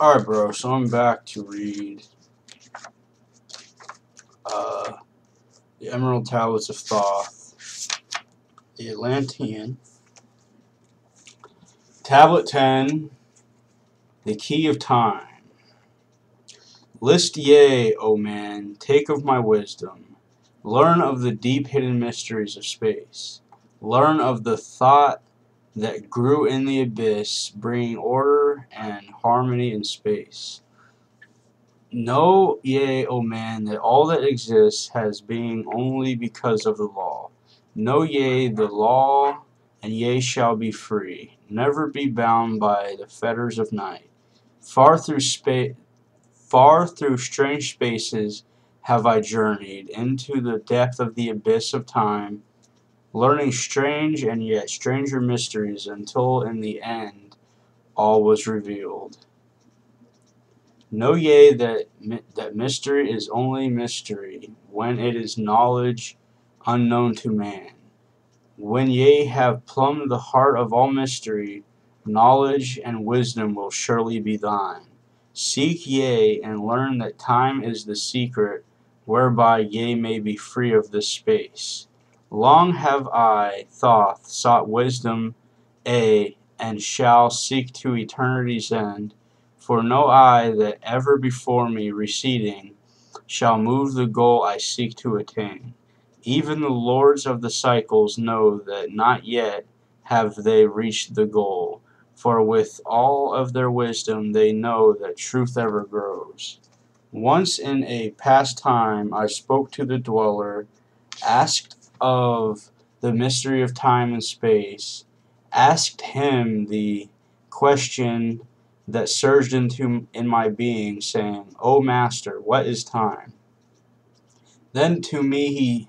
Alright, bro, so I'm back to read uh, the Emerald Tablets of Thoth, the Atlantean. Tablet 10, the Key of Time. List ye, O man, take of my wisdom. Learn of the deep hidden mysteries of space. Learn of the thought that grew in the abyss, bringing order and harmony in space. Know ye, O man, that all that exists has being only because of the law. Know ye the law, and ye shall be free. Never be bound by the fetters of night. Far through strange spaces have I journeyed, into the depth of the abyss of time, learning strange and yet stranger mysteries, until in the end all was revealed. Know ye that mystery is only mystery when it is knowledge unknown to man. When ye have plumbed the heart of all mystery, knowledge and wisdom will surely be thine. Seek ye and learn that time is the secret whereby ye may be free of this space. Long have I, Thoth, sought wisdom, and shall seek to eternity's end. For no eye that ever before me receding shall move the goal I seek to attain. Even the lords of the cycles know that not yet have they reached the goal, for with all of their wisdom they know that truth ever grows. Once in a past time I spoke to the dweller, asked of the mystery of time and space, asked him the question that surged in my being, saying, O Master, what is time? Then to me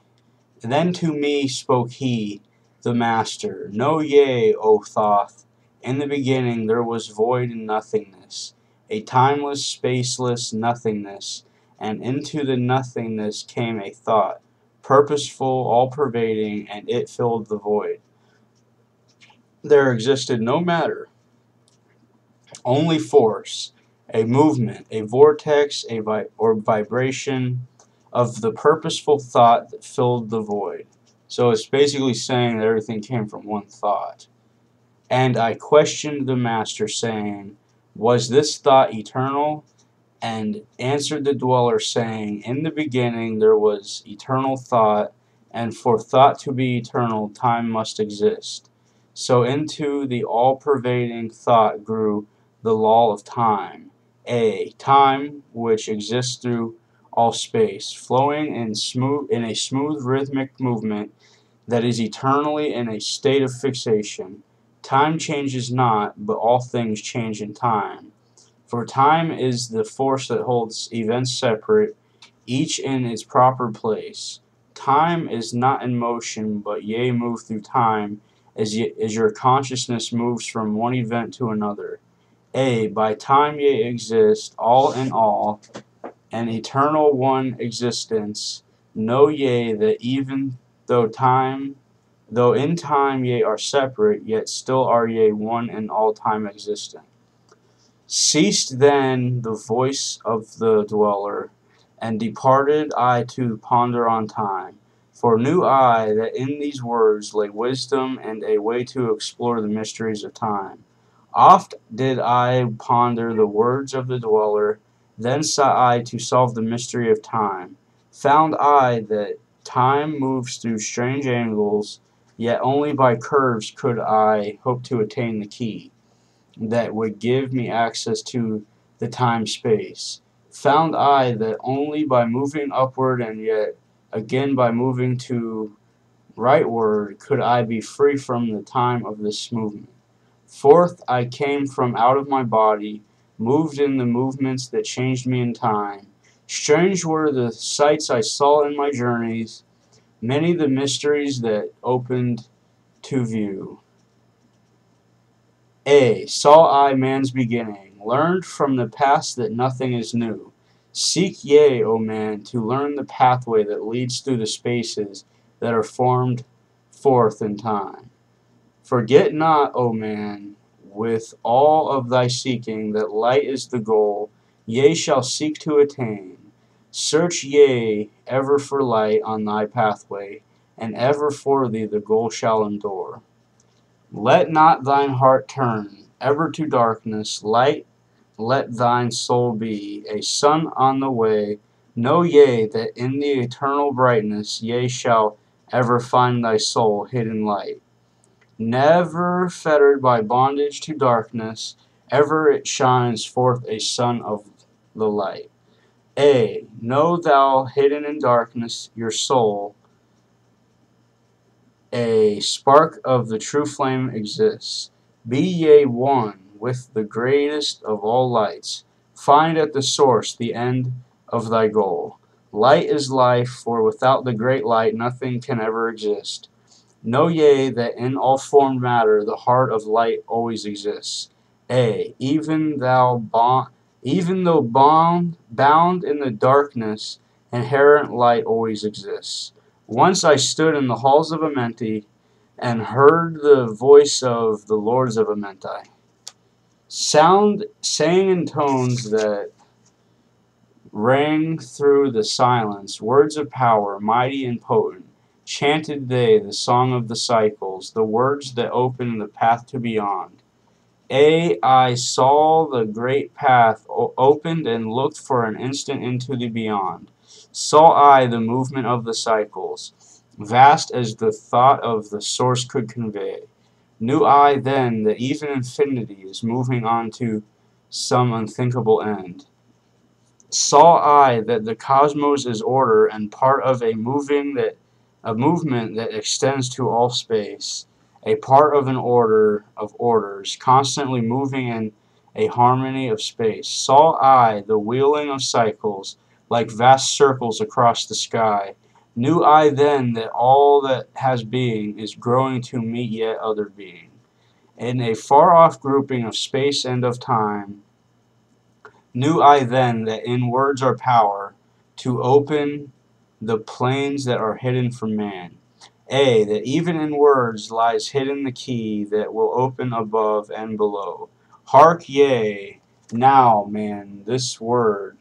spoke he, the Master, Know ye, O Thoth, in the beginning there was void and nothingness, a timeless, spaceless nothingness, and into the nothingness came a thought, purposeful, all-pervading, and it filled the void. There existed no matter, only force, a movement, a vortex, or vibration of the purposeful thought that filled the void. So it's basically saying that everything came from one thought. And I questioned the Master, saying, Was this thought eternal? And answered the dweller, saying, In the beginning there was eternal thought, and for thought to be eternal, time must exist. So into the all-pervading thought grew the law of time, time which exists through all space, flowing in a smooth rhythmic movement that is eternally in a state of fixation. Time changes not, but all things change in time. For time is the force that holds events separate, each in its proper place. Time is not in motion, but ye move through time, as your consciousness moves from one event to another. By time ye exist, all in all, an eternal one existence. Know ye that even though in time ye are separate, yet still are ye one in all time existent. Ceased then the voice of the dweller, and departed I to ponder on time. For knew I that in these words lay wisdom and a way to explore the mysteries of time. Oft did I ponder the words of the dweller, then sought I to solve the mystery of time. Found I that time moves through strange angles, yet only by curves could I hope to attain the key that would give me access to the time-space. Found I that only by moving upward and yet again by moving to rightward could I be free from the time of this movement. Forth I came from out of my body, moved in the movements that changed me in time. Strange were the sights I saw in my journeys, many the mysteries that opened to view. Saw I man's beginning, learned from the past that nothing is new. Seek ye, O man, to learn the pathway that leads through the spaces that are formed forth in time. Forget not, O man, with all of thy seeking, that light is the goal, yea, shall seek to attain. Search, yea, ever for light on thy pathway, and ever for thee the goal shall endure. Let not thine heart turn ever to darkness, light let thine soul be, a sun on the way. Know, yea, that in the eternal brightness, yea, shall ever find thy soul hidden light. Never fettered by bondage to darkness, ever it shines forth a sun of the light. Know thou hidden in darkness, your soul, a spark of the true flame exists. Be ye one with the greatest of all lights. Find at the source the end of thy goal. Light is life, for without the great light nothing can ever exist. Know, yea, that in all formed matter the heart of light always exists. Even though bound in the darkness, inherent light always exists. Once I stood in the halls of Amenti and heard the voice of the lords of Amenti, saying in tones that rang through the silence, words of power, mighty and potent. Chanted they the song of the cycles, the words that open the path to beyond. I saw the great path opened and looked for an instant into the beyond. Saw I the movement of the cycles, vast as the thought of the source could convey. Knew I then that even infinity is moving on to some unthinkable end. Saw I that the cosmos is order and part of a movement that extends to all space, a part of an order of orders, constantly moving in a harmony of space. Saw I the wheeling of cycles like vast circles across the sky. Knew I then that all that has being is growing to meet yet other being. In a far-off grouping of space and of time, knew I then that in words are power to open the plains that are hidden from man. That even in words lies hidden the key that will open above and below. Hark, yea, now, man, this word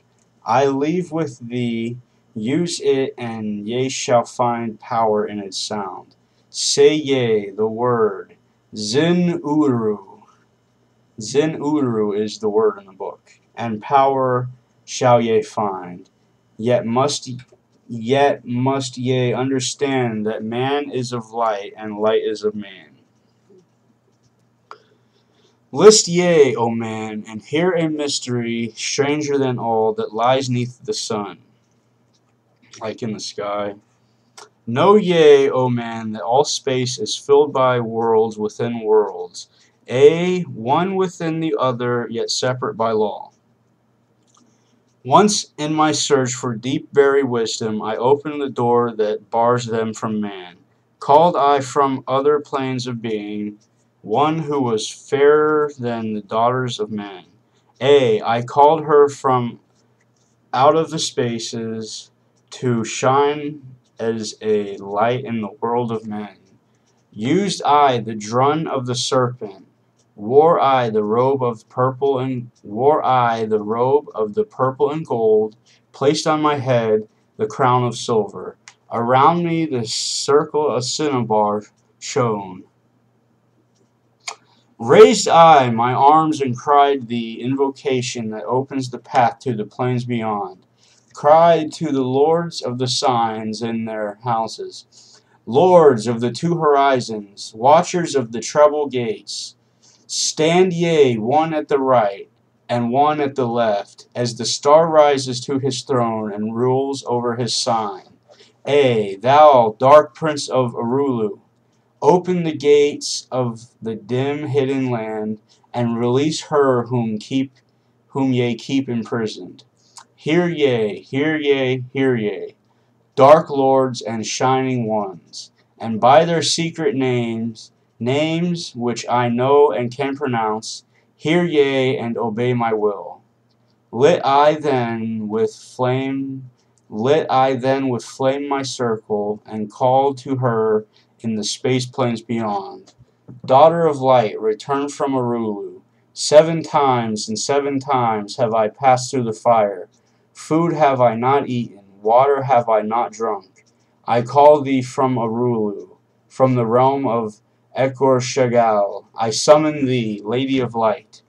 I leave with thee, use it, and ye shall find power in its sound. Say yea, the word, Zin Uru. Zin Uru is the word in the book, and power shall ye find. Yet must ye understand that man is of light, and light is of man. List ye, O man, and hear a mystery stranger than all that lies neath the sun, like in the sky. Know ye, O man, that all space is filled by worlds within worlds, one within the other, yet separate by law. Once in my search for deep buried wisdom, I opened the door that bars them from man. Called I from other planes of being one who was fairer than the daughters of men. I called her from out of the spaces to shine as a light in the world of men. Used I the drun of the serpent, wore I the robe of the purple and gold, placed on my head the crown of silver. Around me the circle of cinnabar shone. Raised I my arms and cried the invocation that opens the path to the plains beyond. Cried to the lords of the signs in their houses, lords of the two horizons, watchers of the treble gates. Stand ye, one at the right and one at the left, as the star rises to his throne and rules over his sign. Thou dark prince of Arulu, open the gates of the dim hidden land, and release her whom ye keep imprisoned. Hear ye, hear ye, hear ye, dark lords and shining ones, and by their secret names which I know and can pronounce, hear ye and obey my will. Lit I then with flame my circle, and called to her in the space plains beyond. Daughter of light, return from Arulu. 7 times and 7 times have I passed through the fire. Food have I not eaten, water have I not drunk. I call thee from Arulu, from the realm of Ekor Shagal. I summon thee, Lady of Light.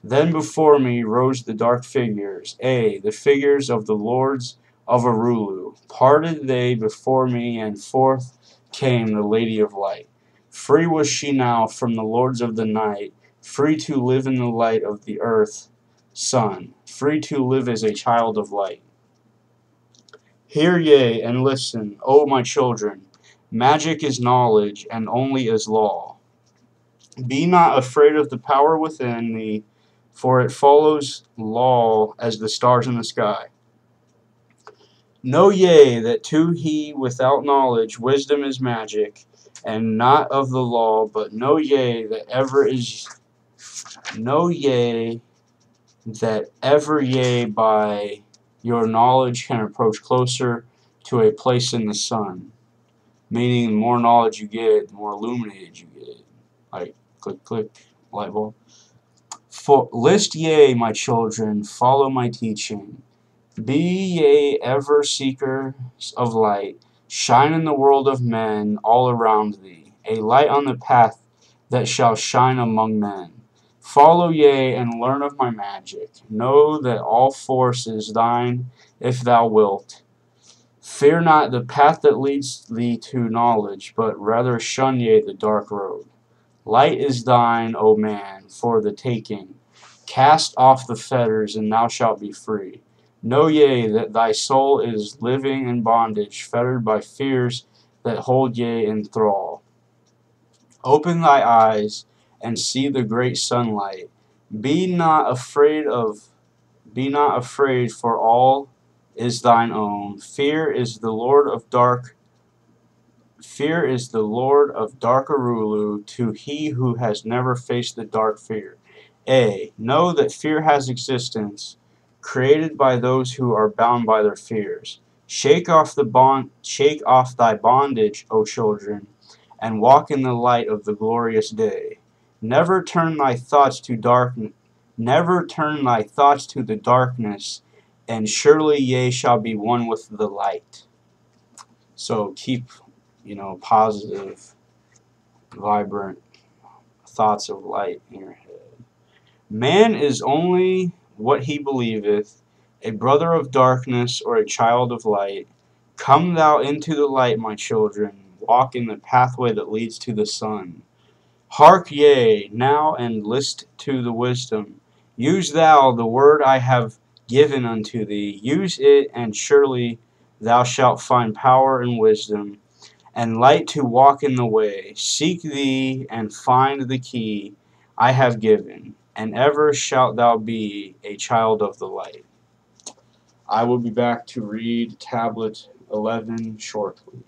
Then before me rose the dark figures, the figures of the lords of Arulu. Parted they before me, and forth came the Lady of Light. Free was she now from the lords of the night, free to live in the light of the earth, sun, free to live as a child of light. Hear ye and listen, O my children. Magic is knowledge, and only is law. Be not afraid of the power within thee, for it follows law as the stars in the sky. Know ye that to he without knowledge wisdom is magic, and not of the law, but know ye that ever ye by your knowledge can approach closer to a place in the sun. Meaning the more knowledge you get, the more illuminated you get. Like click click light bulb. For list ye, my children, follow my teaching. Be ye ever seekers of light. Shine in the world of men all around thee, a light on the path that shall shine among men. Follow ye and learn of my magic. Know that all force is thine if thou wilt. Fear not the path that leads thee to knowledge, but rather shun ye the dark road. Light is thine, O man, for the taking. Cast off the fetters, and thou shalt be free. Know ye that thy soul is living in bondage, fettered by fears that hold ye in thrall. Open thy eyes and see the great sunlight. Be not afraid, for all is thine own. Fear is the Lord of dark Arulu to he who has never faced the dark fear. Know that fear has existence, created by those who are bound by their fears. Shake off thy bondage, O children, and walk in the light of the glorious day. Never turn thy thoughts to the darkness, and surely ye shall be one with the light. So keep, positive, vibrant thoughts of light in your head. Man is only what he believeth, a brother of darkness or a child of light. Come thou into the light, my children, walk in the pathway that leads to the sun. Hark ye now and list to the wisdom. Use thou the word I have given unto thee. Use it, and surely thou shalt find power and wisdom, and light to walk in the way. Seek thee and find the key I have given, and ever shalt thou be a child of the light. I will be back to read Tablet 11 shortly.